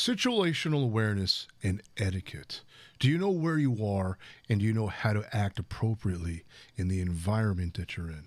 Situational awareness and etiquette. Do you know where you are, and do you know how to act appropriately in the environment that you're in?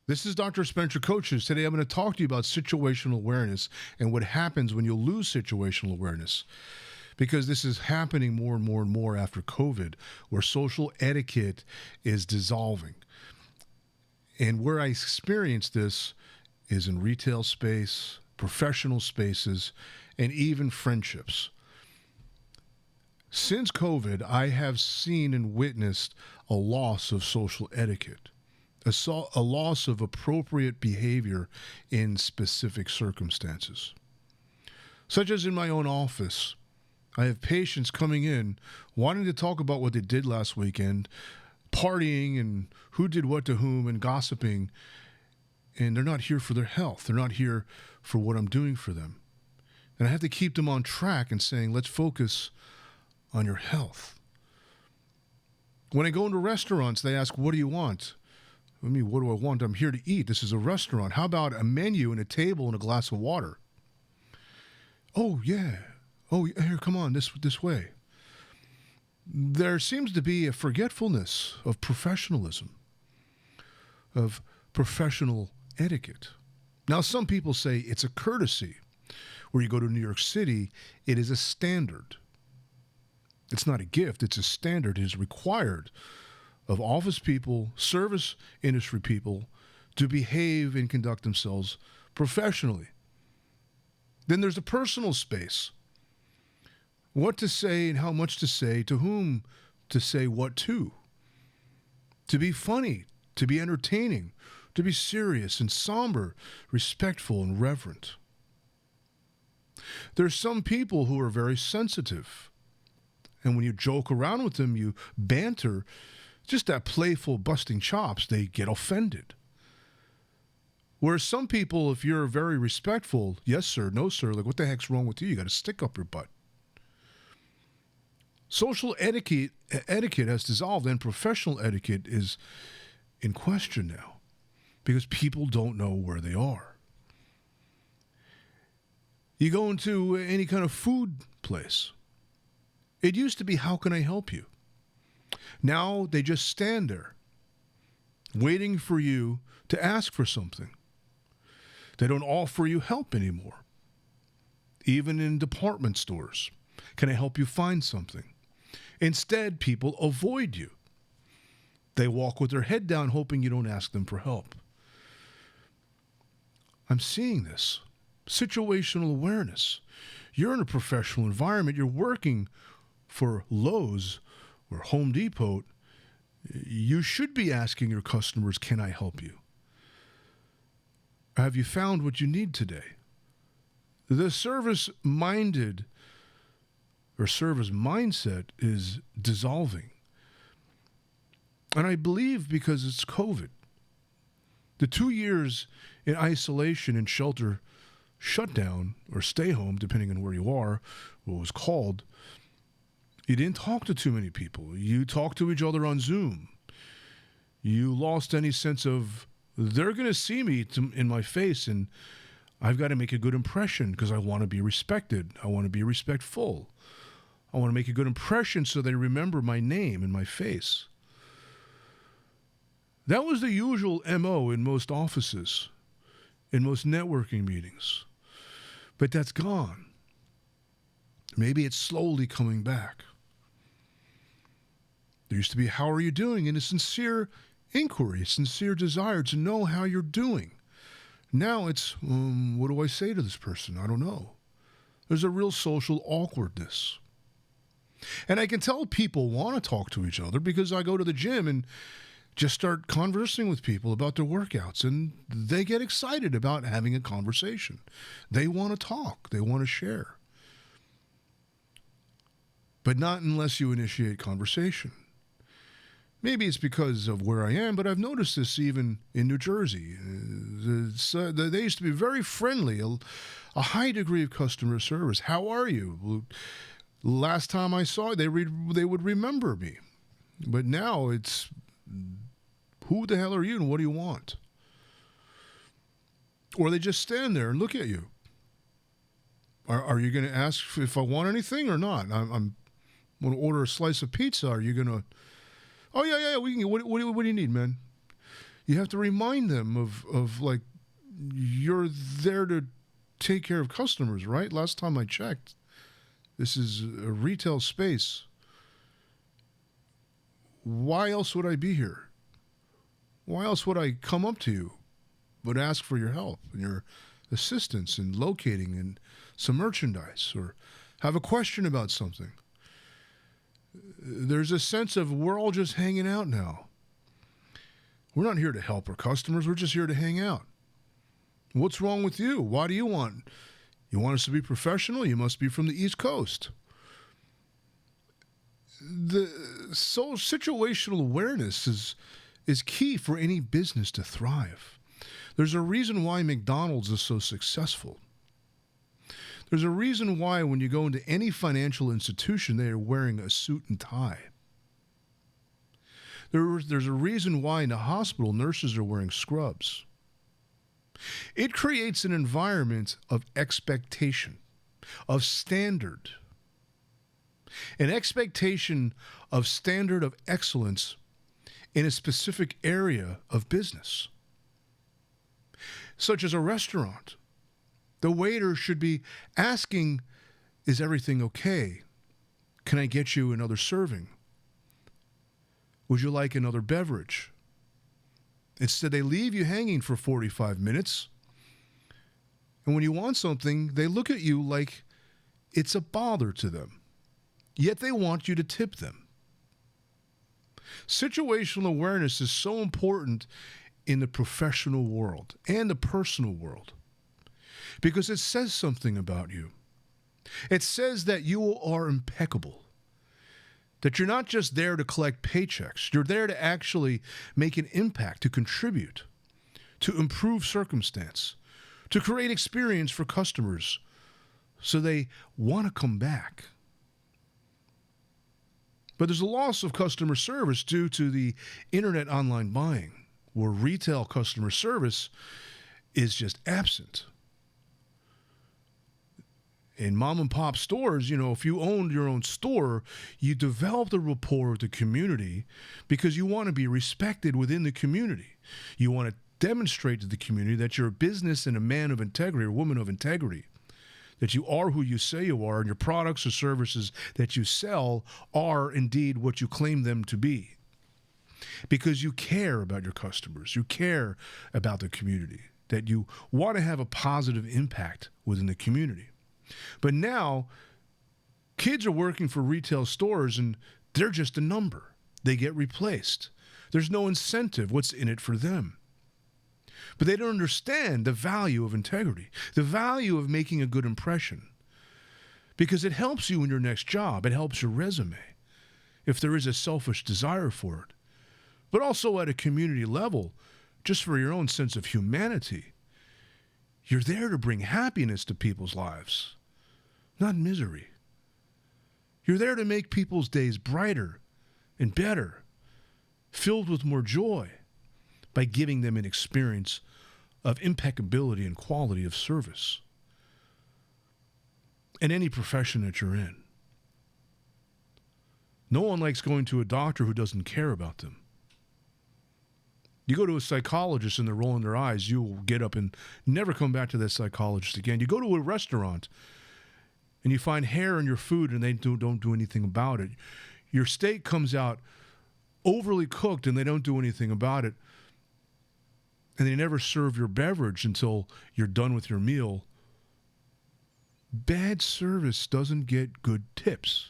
This is Dr. Spencer Coaches. Today I'm going to talk to you about situational awareness and what happens when you lose situational awareness. Because this is happening more and more and more after COVID, where social etiquette is dissolving. And where I experienced this is in retail space, professional spaces, and even friendships. Since COVID, I have seen and witnessed a loss of social etiquette. A loss of appropriate behavior in specific circumstances. Such as in my own office, I have patients coming in wanting to talk about what they did last weekend, partying and who did what to whom and gossiping, and they're not here for their health. They're not here for what I'm doing for them. And I have to keep them on track and saying, let's focus on your health. When I go into restaurants, they ask, what do you want? I mean, what do I want? I'm here to eat. This is a restaurant. How about a menu and a table and a glass of water? Oh, yeah. Oh, here, come on, this way. There seems to be a forgetfulness of professionalism, of professional etiquette. Now, some people say it's a courtesy. Where you go to New York City, it is a standard. It's not a gift. It's a standard. It is required of office people, service industry people, to behave and conduct themselves professionally. Then there's the personal space. What to say and how much to say, to whom to say what to. To be funny, to be entertaining, to be serious and somber, respectful and reverent. There's some people who are very sensitive. And when you joke around with them, you banter, just that playful busting chops, they get offended. Whereas some people, if you're very respectful, yes sir, no sir, like what the heck's wrong with you? You got a stick up your butt. Social etiquette has dissolved, and professional etiquette is in question now because people don't know where they are. You go into any kind of food place. It used to be, how can I help you? Now they just stand there, waiting for you to ask for something. They don't offer you help anymore. Even in department stores, can I help you find something? Instead, people avoid you. They walk with their head down, hoping you don't ask them for help. I'm seeing this. Situational awareness. You're in a professional environment. You're working for Lowe's or Home Depot. You should be asking your customers, can I help you? Have you found what you need today? The service-minded or service mindset is dissolving. And I believe because it's COVID. The 2 years in isolation and shelter shutdown or stay home, depending on where you are, what was called, you didn't talk to too many people. You talked to each other on Zoom. You lost any sense of, they're going to see me in my face, and I've got to make a good impression because I want to be respected. I want to be respectful. I want to make a good impression so they remember my name and my face. That was the usual MO in most offices, in most networking meetings. But that's gone. Maybe it's slowly coming back. There used to be, how are you doing? And a sincere inquiry, a sincere desire to know how you're doing. Now it's, what do I say to this person? I don't know. There's a real social awkwardness. And I can tell people want to talk to each other because I go to the gym and just start conversing with people about their workouts, and they get excited about having a conversation. They want to talk. They want to share. but not unless you initiate conversation. Maybe it's because of where I am, but I've noticed this even in New Jersey. They used to be very friendly, a high degree of customer service. How are you? Last time I saw it, they would remember me. But now it's, who the hell are you and what do you want? Or they just stand there and look at you. Are you going to ask if I want anything or not? I'm going to order a slice of pizza. Are you going to... Oh, yeah, we can. What do you need, man? You have to remind them of like, you're there to take care of customers, right? Last time I checked, this is a retail space. Why else would I be here? Why else would I come up to you but ask for your help and your assistance in locating and some merchandise or have a question about something? There's a sense of we're all just hanging out now. We're not here to help our customers. We're just here to hang out. What's wrong with you? Why do you want? You want us to be professional? You must be from the East Coast. Situational awareness is key for any business to thrive. There's a reason why McDonald's is so successful. There's a reason why when you go into any financial institution, they are wearing a suit and tie. There's a reason why in the hospital, nurses are wearing scrubs. It creates an environment of expectation, of standard. An expectation of standard of excellence in a specific area of business, such as a restaurant. The waiter should be asking, is everything okay? Can I get you another serving? Would you like another beverage? Instead, they leave you hanging for 45 minutes. And when you want something, they look at you like it's a bother to them. Yet they want you to tip them. Situational awareness is so important in the professional world and the personal world, because it says something about you. It says that you are impeccable, that you're not just there to collect paychecks. You're there to actually make an impact, to contribute, to improve circumstance, to create experience for customers so they want to come back. But there's a loss of customer service due to the internet online buying, where retail customer service is just absent. In mom and pop stores, if you owned your own store, you develop the rapport with the community because you want to be respected within the community. You want to demonstrate to the community that you're a business and a man of integrity or woman of integrity, that you are who you say you are, and your products or services that you sell are indeed what you claim them to be. Because you care about your customers, you care about the community, that you want to have a positive impact within the community. But now, kids are working for retail stores and they're just a number. They get replaced. There's no incentive. What's in it for them? But they don't understand the value of integrity, the value of making a good impression, because it helps you in your next job. It helps your resume if there is a selfish desire for it. But also at a community level, just for your own sense of humanity. You're there to bring happiness to people's lives, not misery. You're there to make people's days brighter and better, filled with more joy, by giving them an experience of impeccability and quality of service in any profession that you're in. No one likes going to a doctor who doesn't care about them. You go to a psychologist and they're rolling their eyes, you will get up and never come back to that psychologist again. You go to a restaurant and you find hair in your food and they don't do anything about it. Your steak comes out overly cooked and they don't do anything about it. And they never serve your beverage until you're done with your meal. Bad service doesn't get good tips.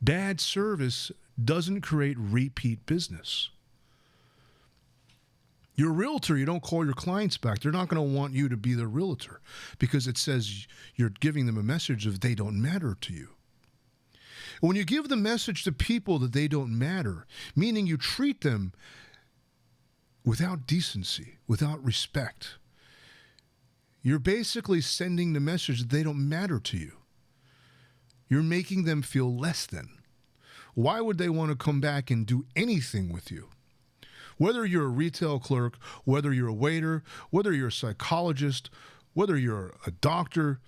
Bad service doesn't create repeat business. You're a realtor, you don't call your clients back. They're not going to want you to be their realtor because it says you're giving them a message of they don't matter to you. When you give the message to people that they don't matter, meaning you treat them without decency, without respect, you're basically sending the message that they don't matter to you. You're making them feel less than. Why would they want to come back and do anything with you? Whether you're a retail clerk, whether you're a waiter, whether you're a psychologist, whether you're a doctor,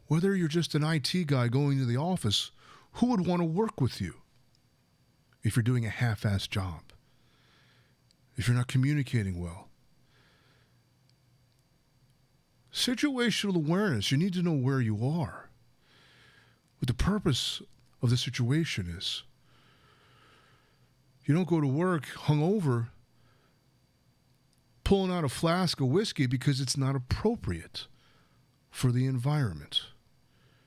whether you're just an IT guy going to the office, who would want to work with you if you're doing a half-assed job? If you're not communicating well? Situational awareness, you need to know where you are, what the purpose of the situation is. You don't go to work hungover, pulling out a flask of whiskey because it's not appropriate for the environment.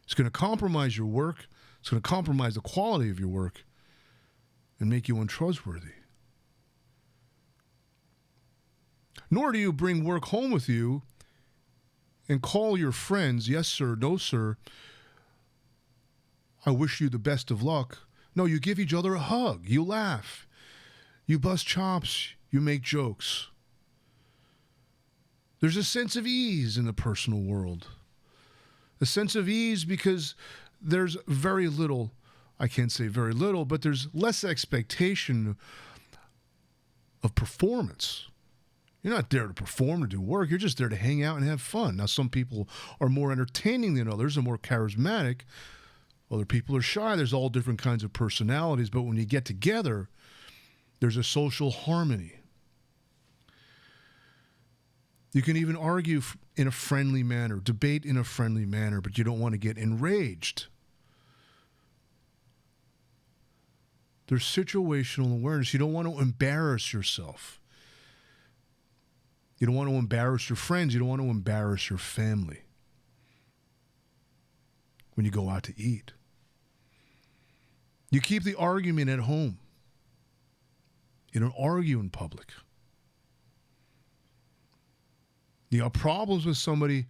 It's going to compromise your work. It's going to compromise the quality of your work and make you untrustworthy. Nor do you bring work home with you and call your friends, yes, sir, no, sir, I wish you the best of luck. No, you give each other a hug. You laugh. You bust chops. You make jokes. There's a sense of ease in the personal world. A sense of ease because there's very little, I can't say very little, but there's less expectation of performance. You're not there to perform or do work. You're just there to hang out and have fun. Now, some people are more entertaining than others and more charismatic. Other people are shy. There's all different kinds of personalities. But when you get together, there's a social harmony. You can even argue in a friendly manner, debate in a friendly manner, but you don't want to get enraged. There's situational awareness. You don't want to embarrass yourself. You don't want to embarrass your friends. You don't want to embarrass your family when you go out to eat. You keep the argument at home. You don't argue in public. You have problems with somebody,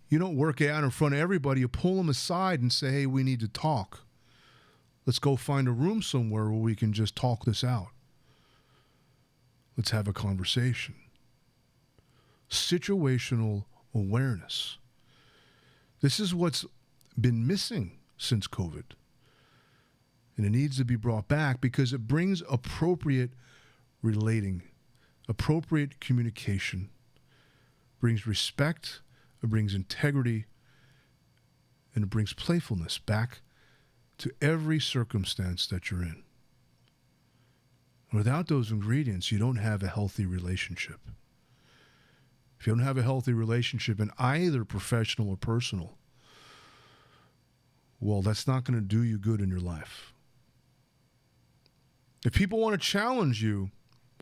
you don't work it out in front of everybody. You pull them aside and say, hey, we need to talk. Let's go find a room somewhere where we can just talk this out. Let's have a conversation. Situational awareness. This is what's been missing since COVID. And it needs to be brought back because it brings appropriate relating, appropriate communication, brings respect, it brings integrity, and it brings playfulness back to every circumstance that you're in. Without those ingredients, you don't have a healthy relationship. If you don't have a healthy relationship in either professional or personal, well, that's not going to do you good in your life. If people want to challenge you,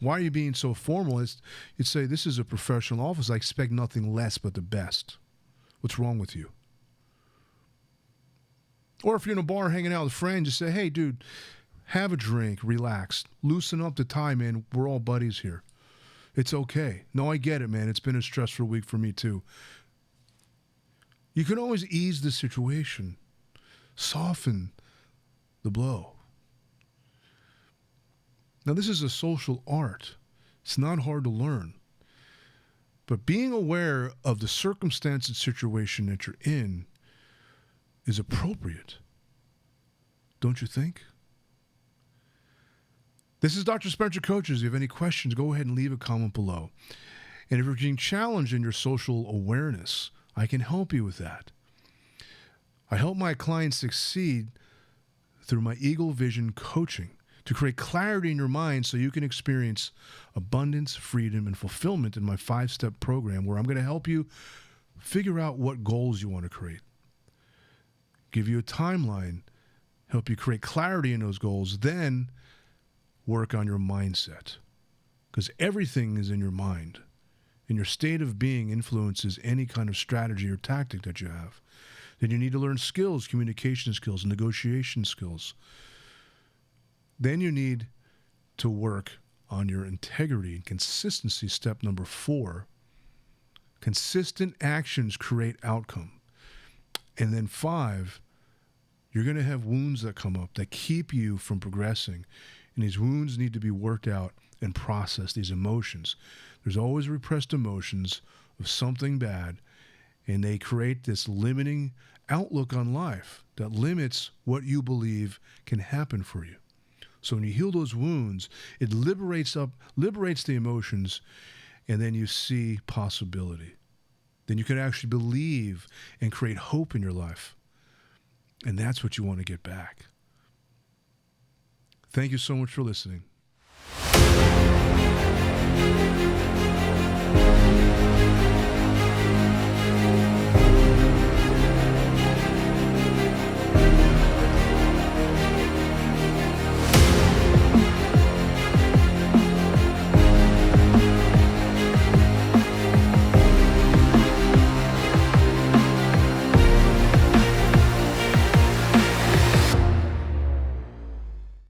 why are you being so formal? You'd say, this is a professional office. I expect nothing less but the best. What's wrong with you? Or if you're in a bar hanging out with friends, just say, hey, dude, have a drink, relax, loosen up the tie, man. We're all buddies here. It's okay. No, I get it, man. It's been a stressful week for me too. You can always ease the situation, soften the blow. Now, this is a social art. It's not hard to learn. But being aware of the circumstance and situation that you're in is appropriate. Don't you think? This is Dr. Spencer Coaches. If you have any questions, go ahead and leave a comment below. And if you're being challenged in your social awareness, I can help you with that. I help my clients succeed through my Eagle Vision coaching to create clarity in your mind so you can experience abundance, freedom, and fulfillment in my 5-step program where I'm going to help you figure out what goals you want to create, give you a timeline, help you create clarity in those goals, then work on your mindset. Because everything is in your mind. And your state of being influences any kind of strategy or tactic that you have. Then you need to learn skills, communication skills, negotiation skills. Then you need to work on your integrity and consistency, step number 4. Consistent actions create outcome. And then 5, You're going to have wounds that come up that keep you from progressing. And these wounds need to be worked out and processed, these emotions. There's always repressed emotions of something bad, and they create this limiting outlook on life that limits what you believe can happen for you. So when you heal those wounds, it liberates the emotions, and then you see possibility. Then you can actually believe and create hope in your life. And that's what you want to get back. Thank you so much for listening.